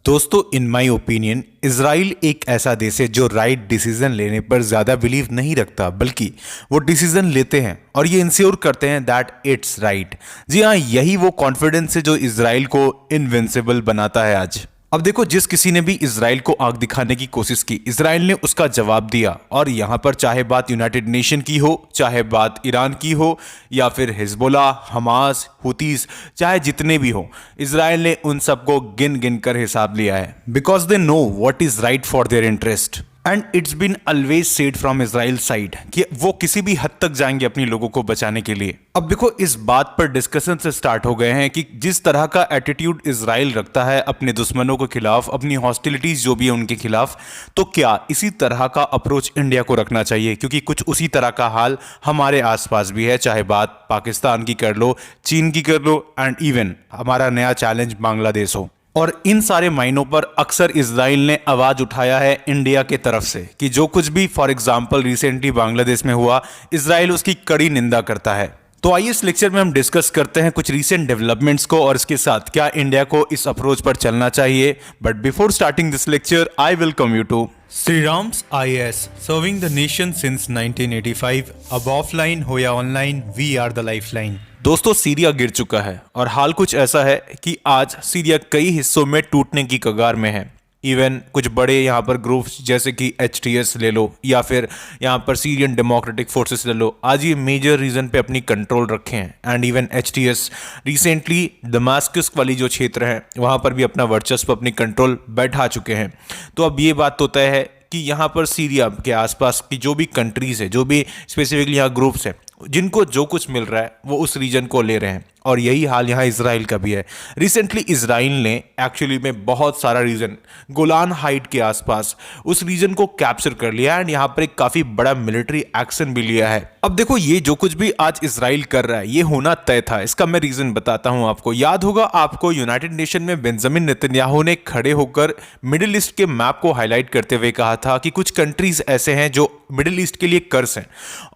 दोस्तों, in my opinion Israel एक ऐसा देश है जो राइट डिसीजन लेने पर ज़्यादा बिलीव नहीं रखता, बल्कि वो डिसीजन लेते हैं और ये इंश्योर करते हैं दैट इट्स राइट। जी हाँ, यही वो कॉन्फिडेंस है जो इजराइल को इनविंसिबल बनाता है आज। अब देखो, जिस किसी ने भी इजराइल को आग दिखाने की कोशिश की, इजराइल ने उसका जवाब दिया। और यहाँ पर चाहे बात यूनाइटेड नेशन की हो, चाहे बात ईरान की हो, या फिर हिजबुल्लाह, हमास, हुतीस, चाहे जितने भी हो, इजराइल ने उन सबको गिन गिन कर हिसाब लिया है, because they know what is right for their interest. And it's been always said from Israel side कि वो किसी भी हद तक जाएंगे अपनी लोगों को बचाने के लिए। अब देखो, इस बात पर डिस्कशन से स्टार्ट हो गए हैं कि जिस तरह का एटीट्यूड इजराइल रखता है अपने दुश्मनों के खिलाफ, अपनी हॉस्टिलिटीज जो भी है उनके खिलाफ, तो क्या इसी तरह का अप्रोच इंडिया को रखना चाहिए? क्योंकि कुछ उसी तरह का हाल हमारे आसपास भी है, चाहे बात पाकिस्तान की कर लो, चीन की कर लो, एंड इवन हमारा नया चैलेंज बांग्लादेश हो। और इन सारे मायनों पर अक्सर इजराइल ने आवाज उठाया है इंडिया के तरफ से कि जो कुछ भी फॉर एग्जांपल रिसेंटली बांग्लादेश में हुआ, इजराइल उसकी कड़ी निंदा करता है। तो आइए इस लेक्चर में हम डिस्कस करते हैं कुछ रीसेंट डेवलपमेंट्स को और इसके साथ क्या इंडिया को इस अप्रोच पर चलना चाहिए। But before starting this lecture, I welcome you to Shriram's IAS, serving the nation since 1985। अब ऑफलाइन हो या online, we are the lifeline. दोस्तों, सीरिया गिर चुका है और हाल कुछ ऐसा है कि आज सीरिया कई हिस्सों में टूटने की कगार में है। इवन कुछ बड़े यहाँ पर ग्रुप्स जैसे कि HTS ले लो या फिर यहाँ पर सीरियन डेमोक्रेटिक फोर्सेस ले लो, आज ये मेजर रीजन पे अपनी कंट्रोल रखे हैं। And even HTS recently Damascus वाली जो क्षेत्र है वहाँ पर भी अपना वर्चस्व, अपनी कंट्रोल बैठा चुके हैं। तो अब ये बात तो तय है कि यहाँ पर सीरिया के आसपास की जो भी कंट्रीज है, जो भी स्पेसिफिकली यहाँ ग्रुप्स हैं, जिनको जो कुछ मिल रहा है वो उस रीजन को ले रहे हैं। और यही हाल यहाँ इजराइल का भी है। रिसेंटली इजराइल ने एक्चुअली में बहुत सारा रीजन गोलान हाइट के आसपास उस रीजन को कैप्चर कर लिया एंड यहाँ पर एक काफी बड़ा मिलिट्री एक्शन भी लिया है। अब देखो, ये जो कुछ भी आज इजराइल कर रहा है ये होना तय था। इसका मैं रीजन बताता हूँ आपको। याद होगा आपको, यूनाइटेड नेशन में बेंजामिन नेतन्याहू ने खड़े होकर मिडिल ईस्ट के मैप को हाईलाइट करते हुए कहा था कि कुछ कंट्रीज ऐसे हैं जो मिडिल ईस्ट के लिए कर्ज हैं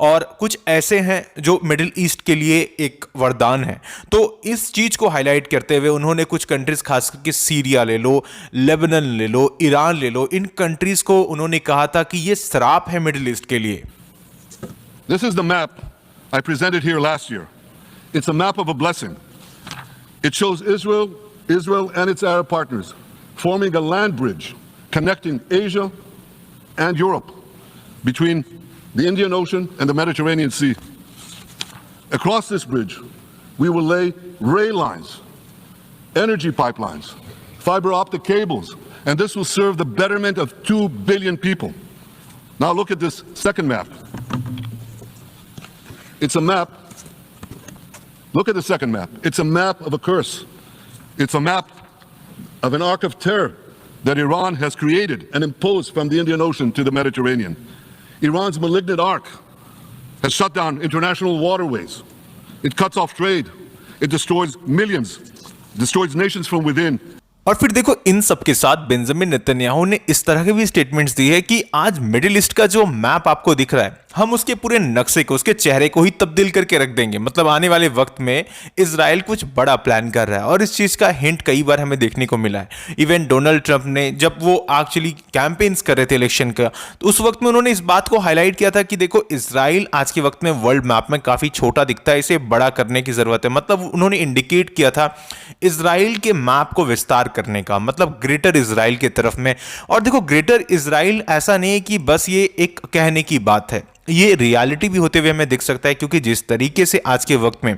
और कुछ ऐसे हैं जो मिडिल ईस्ट के लिए एक वरदान है। तो इस चीज को हाईलाइट करते हुए उन्होंने कुछ कंट्रीज, खास करके सीरिया ले लो, लेबनान ले लो, ईरान ले लो, इन कंट्रीज को उन्होंने कहा था कि ये श्राप है मिडिल ईस्ट के लिए। This is the map I presented here last year. It's a map of a blessing. It shows Israel and its Arab partners forming a land bridge connecting Asia and Europe between the Indian Ocean and the Mediterranean Sea. Across this bridge, we will lay rail lines, energy pipelines, fiber optic cables, and this will serve the betterment of 2 billion people. Now look at this second map. It's a map. Look at the second map. It's a map of a curse. It's a map of an arc of terror that Iran has created and imposed from the Indian Ocean to the Mediterranean. Iran's malignant arc has shut down international waterways. It cuts off trade. It destroys millions, destroys nations from within. और फिर देखो, इन सब के साथ Benjamin Netanyahu ने इस तरह के भी स्टेटमेंट्स दी है कि आज मिडिल ईस्ट का जो मैप आपको दिख रहा है, हम उसके पूरे नक्शे को, उसके चेहरे को ही तब्दील करके रख देंगे। मतलब आने वाले वक्त में इजराइल कुछ बड़ा प्लान कर रहा है और इस चीज का हिंट कई बार हमें देखने को मिला है। इवन डोनाल्ड ट्रंप ने जब वो एक्चुअली कैंपेन्स कर रहे थे इलेक्शन का, तो उस वक्त में उन्होंने इस बात को हाईलाइट किया था कि देखो, इजराइल आज के वक्त में वर्ल्ड मैप में काफी छोटा दिखता है, इसे बड़ा करने की जरूरत है। मतलब उन्होंने इंडिकेट किया था इजराइल के मैप को विस्तार करने का, मतलब ग्रेटर इजराइल की तरफ में। और देखो, ग्रेटर इजराइल ऐसा नहीं है कि बस ये एक कहने की बात है, ये रियलिटी भी होते हुए हमें दिख सकता है। क्योंकि जिस तरीके से आज के वक्त में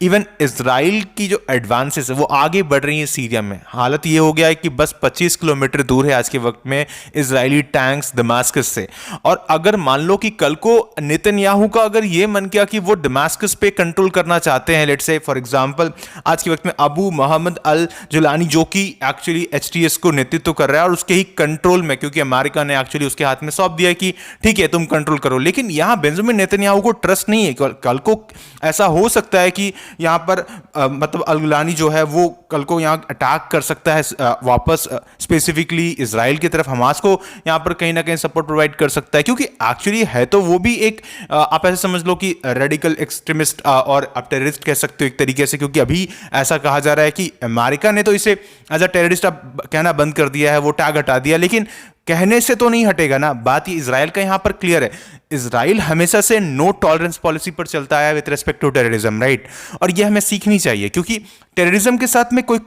इवन इजराइल की जो एडवांसेस है वो आगे बढ़ रही है सीरिया में, हालत ये हो गया है कि बस 25 किलोमीटर दूर है आज के वक्त में इजरायली टैंक्स दमास्कस से। और अगर मान लो कि कल को नेतन्याहू का अगर ये मन किया कि वो दमास्कस पे कंट्रोल करना चाहते हैं, लेट्स से फॉर एग्जांपल आज के वक्त में अबू मोहम्मद अल जुलानी, जो कि एक्चुअली HTS को नेतृत्व कर रहा है और उसके ही कंट्रोल में, क्योंकि अमेरिका ने एक्चुअली उसके हाथ में सौंप दिया है कि ठीक है तुम कंट्रोल करो। लेकिन लेकिन यहाँ बेंजामिन नेतन्याहू को ट्रस्ट नहीं है। कल को ऐसा हो सकता है कि यहाँ पर मतलब अल-गुलानी जो है वो कल को यहाँ अटैक कर सकता है वापस, स्पेसिफिकली इसराइल की तरफ हमास को यहाँ पर कहीं ना कहीं सपोर्ट प्रोवाइड कर सकता है, क्योंकि एक्चुअली है तो वो भी एक आप ऐसे समझ लो कि रेडिकल एक्सट्रीमिस्ट और आप टेररिस्ट कह सकते हो एक तरीके से, क्योंकि अभी ऐसा कहा जा रहा है कि अमेरिका ने तो इसे एज अ टेररिस्ट अब कहना बंद कर दिया है, वो टैग हटा दिया, लेकिन कहने से तो नहीं हटेगा ना। बात ये इजराइल का यहां पर क्लियर है, इजराइल हमेशा से नो टॉलरेंस पॉलिसी पर चलता है with respect to terrorism, right. और ये हमें सीखनी चाहिए, क्योंकि टेररिज्म के साथ में कोई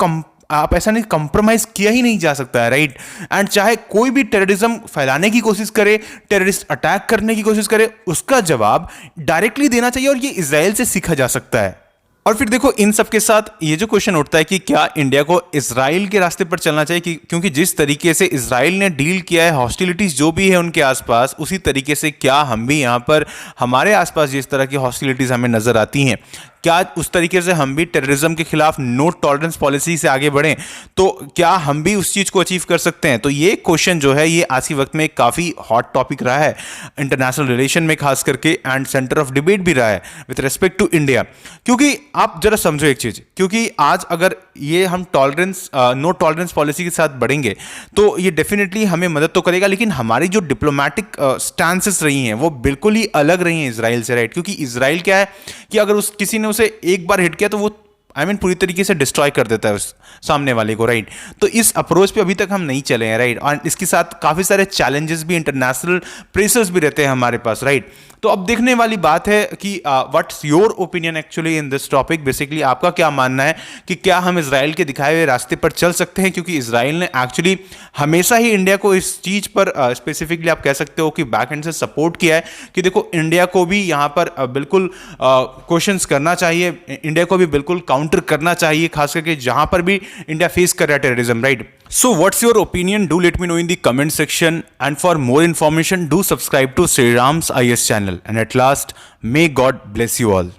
आप ऐसा नहीं कंप्रोमाइज किया ही नहीं जा सकता है, राइट। एंड चाहे कोई भी टेररिज्म फैलाने की कोशिश करे, टेररिस्ट अटैक करने की कोशिश करे, उसका जवाब डायरेक्टली देना चाहिए, और ये इजराइल से सीखा जा सकता है। और फिर देखो इन सब के साथ ये जो क्वेश्चन उठता है कि क्या इंडिया को इजराइल के रास्ते पर चलना चाहिए, क्योंकि जिस तरीके से इजराइल ने डील किया है हॉस्टिलिटीज जो भी है उनके आसपास, उसी तरीके से क्या हम भी यहाँ पर हमारे आसपास जिस तरह की हॉस्टिलिटीज हमें नजर आती हैं, क्या उस तरीके से हम भी टेररिज्म के खिलाफ नो टॉलरेंस पॉलिसी से आगे बढ़ें, तो क्या हम भी उस चीज को अचीव कर सकते हैं। तो ये क्वेश्चन जो है ये आज के वक्त में काफी हॉट टॉपिक रहा है इंटरनेशनल रिलेशन में, खास करके एंड सेंटर ऑफ डिबेट भी रहा है विद रिस्पेक्ट टू इंडिया। क्योंकि आप जरा समझो एक चीज, क्योंकि आज अगर ये हम नो टॉलरेंस पॉलिसी के साथ बढ़ेंगे तो ये डेफिनेटली हमें मदद तो करेगा, लेकिन हमारी जो डिप्लोमेटिक स्टांसेस रही हैं वो बिल्कुल ही अलग रही हैं इसराइल से, राइट। क्योंकि इसराइल क्या है कि अगर किसी ने उसे एक बार हिट किया तो वो पूरी तरीके से डिस्ट्रॉय कर देता है उस सामने वाले को, राइट। तो इस अप्रोच पे अभी तक हम नहीं चले हैं, राइट। और इसके साथ काफी सारे चैलेंजेस भी, इंटरनेशनल प्रेशर्स भी रहते हैं हमारे पास, राइट। तो अब देखने वाली बात है कि what's your opinion actually in this topic. Basically आपका क्या मानना है कि क्या हम इजराइल के दिखाए हुए रास्ते पर चल सकते हैं, क्योंकि इजराइल ने एक्चुअली हमेशा ही इंडिया को इस चीज पर स्पेसिफिकली आप कह सकते हो कि बैक एंड से सपोर्ट किया है कि देखो इंडिया को भी यहाँ पर बिल्कुल क्वेश्चंस करना चाहिए, इंडिया को भी बिल्कुल काउंटर करना चाहिए, खास करके जहां पर भी इंडिया फेस कर रहा है terrorism, right. So what's your opinion? Do let me know in the comment section, and for more information do subscribe to Sri Ram's IS channel, and at last may God bless you all.